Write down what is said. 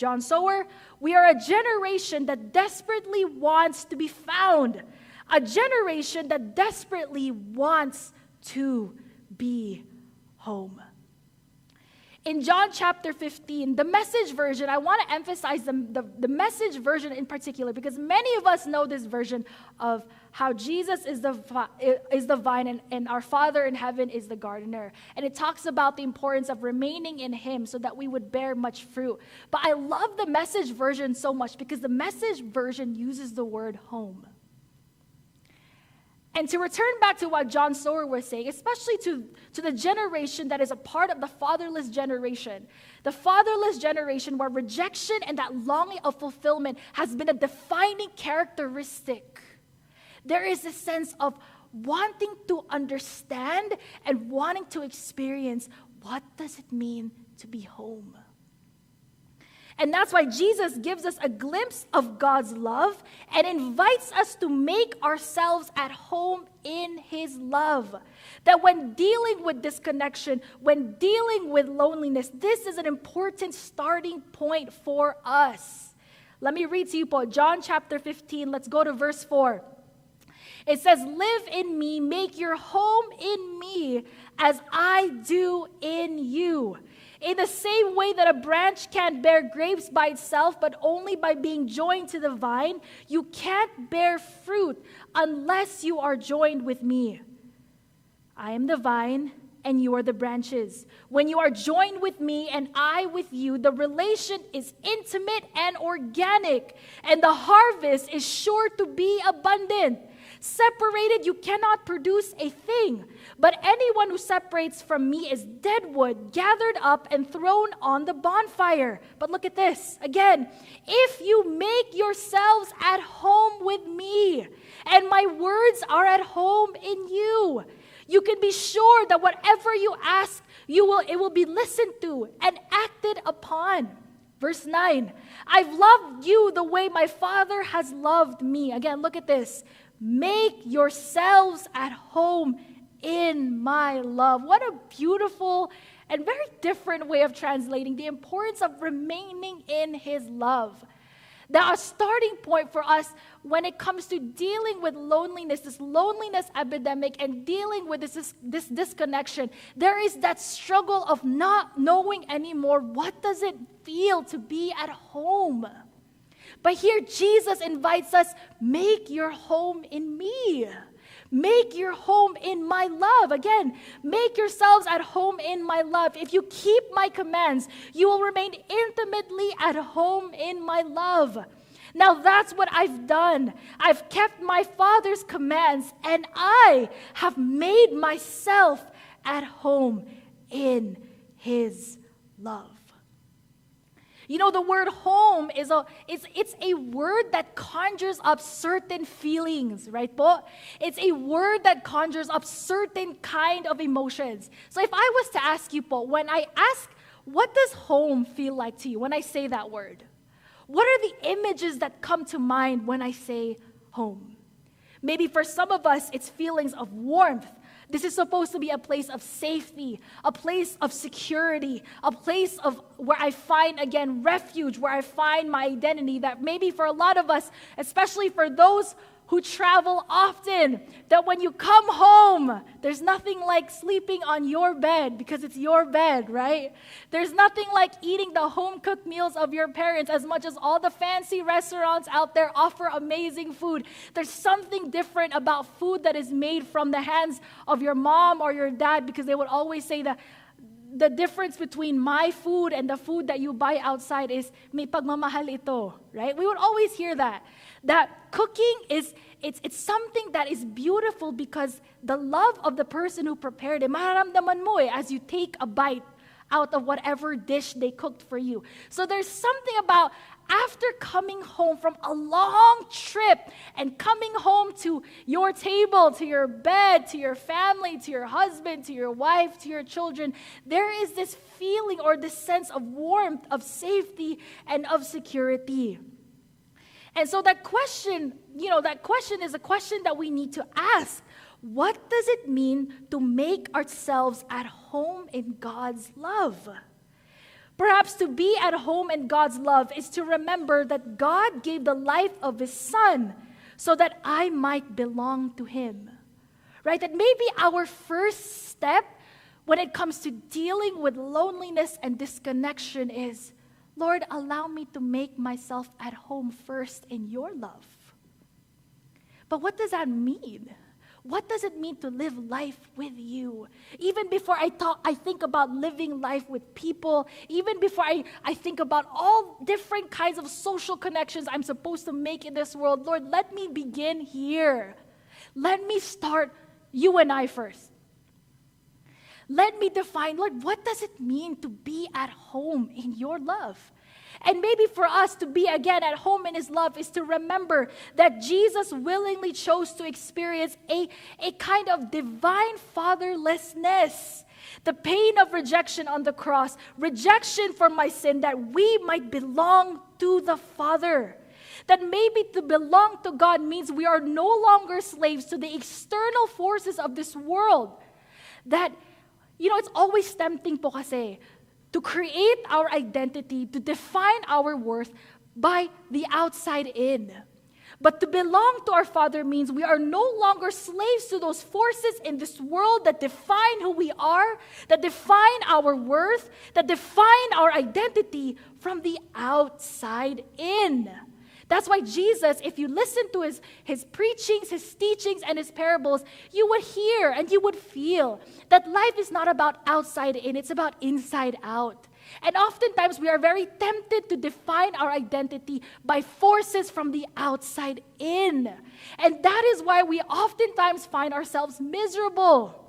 John Sower, we are a generation that desperately wants to be found. A generation that desperately wants to be home. In John chapter 15, the Message version, I want to emphasize the Message version in particular, because many of us know this version of how Jesus is the vine and our Father in heaven is the gardener. And it talks about the importance of remaining in Him so that we would bear much fruit. But I love the Message version so much because the Message version uses the word home. And to return back to what John Sower was saying, especially to the generation that is a part of the fatherless generation where rejection and that longing of fulfillment has been a defining characteristic. There is a sense of wanting to understand and wanting to experience, what does it mean to be home? And that's why Jesus gives us a glimpse of God's love and invites us to make ourselves at home in His love. That when dealing with disconnection, when dealing with loneliness, this is an important starting point for us. Let me read to you, Paul. John chapter 15, let's go to verse 4. It says, "Live in me, make your home in me, as I do in you. In the same way that a branch can't bear grapes by itself, but only by being joined to the vine, you can't bear fruit unless you are joined with me. I am the vine, and you are the branches. When you are joined with me and I with you, the relation is intimate and organic, and the harvest is sure to be abundant. Separated, you cannot produce a thing. But anyone who separates from me is dead wood, gathered up and thrown on the bonfire." But look at this again. "If you make yourselves at home with me, and my words are at home in you, you can be sure that whatever you ask, it will be listened to and acted upon." Verse 9, "I've loved you the way my Father has loved me." Again, look at this. "Make yourselves at home in my love." What a beautiful and very different way of translating the importance of remaining in His love. Now, a starting point for us when it comes to dealing with loneliness, this loneliness epidemic, and dealing with this disconnection, there is that struggle of not knowing anymore, what does it feel to be at home? But here Jesus invites us, make your home in me. Make your home in my love. Again, make yourselves at home in my love. If you keep my commands, you will remain intimately at home in my love. Now that's what I've done. I've kept my Father's commands, and I have made myself at home in His love. You know, the word home it's a word that conjures up certain feelings, right po? It's a word that conjures up certain kind of emotions. So if I was to ask you po, when I ask, what does home feel like to you when I say that word? What are the images that come to mind when I say home? Maybe for some of us, it's feelings of warmth. This is supposed to be a place of safety, a place of security, a place of where I find, again, refuge, where I find my identity. That maybe for a lot of us, especially for those who travel often, that when you come home, there's nothing like sleeping on your bed because it's your bed, right? There's nothing like eating the home-cooked meals of your parents, as much as all the fancy restaurants out there offer amazing food. There's something different about food that is made from the hands of your mom or your dad, because they would always say that the difference between my food and the food that you buy outside is may pagmamahal ito, right? We would always hear that. That cooking it's something that is beautiful because the love of the person who prepared it, maharamdaman mo as you take a bite out of whatever dish they cooked for you. So there's something about after coming home from a long trip and coming home to your table, to your bed, to your family, to your husband, to your wife, to your children, there is this feeling or this sense of warmth, of safety, and of security. And so that question is a question that we need to ask. What does it mean to make ourselves at home in God's love? Perhaps to be at home in God's love is to remember that God gave the life of His Son so that I might belong to Him. Right? That maybe our first step when it comes to dealing with loneliness and disconnection is, Lord, allow me to make myself at home first in your love. But what does that mean? What does it mean to live life with you? Even before I think about living life with people, even before I think about all different kinds of social connections I'm supposed to make in this world, Lord, let me begin here. Let me start you and I first. Let me define, Lord, what does it mean to be at home in your love? And maybe for us to be again at home in His love is to remember that Jesus willingly chose to experience a kind of divine fatherlessness. The pain of rejection on the cross, rejection for my sin, that we might belong to the Father. That maybe to belong to God means we are no longer slaves to the external forces of this world. That, it's always tempting po kasi to create our identity, to define our worth by the outside in. But to belong to our Father means we are no longer slaves to those forces in this world that define who we are, that define our worth, that define our identity from the outside in. That's why Jesus, if you listen to his preachings, his teachings, and his parables, you would hear and you would feel that life is not about outside in, it's about inside out. And oftentimes we are very tempted to define our identity by forces from the outside in. And that is why we oftentimes find ourselves miserable.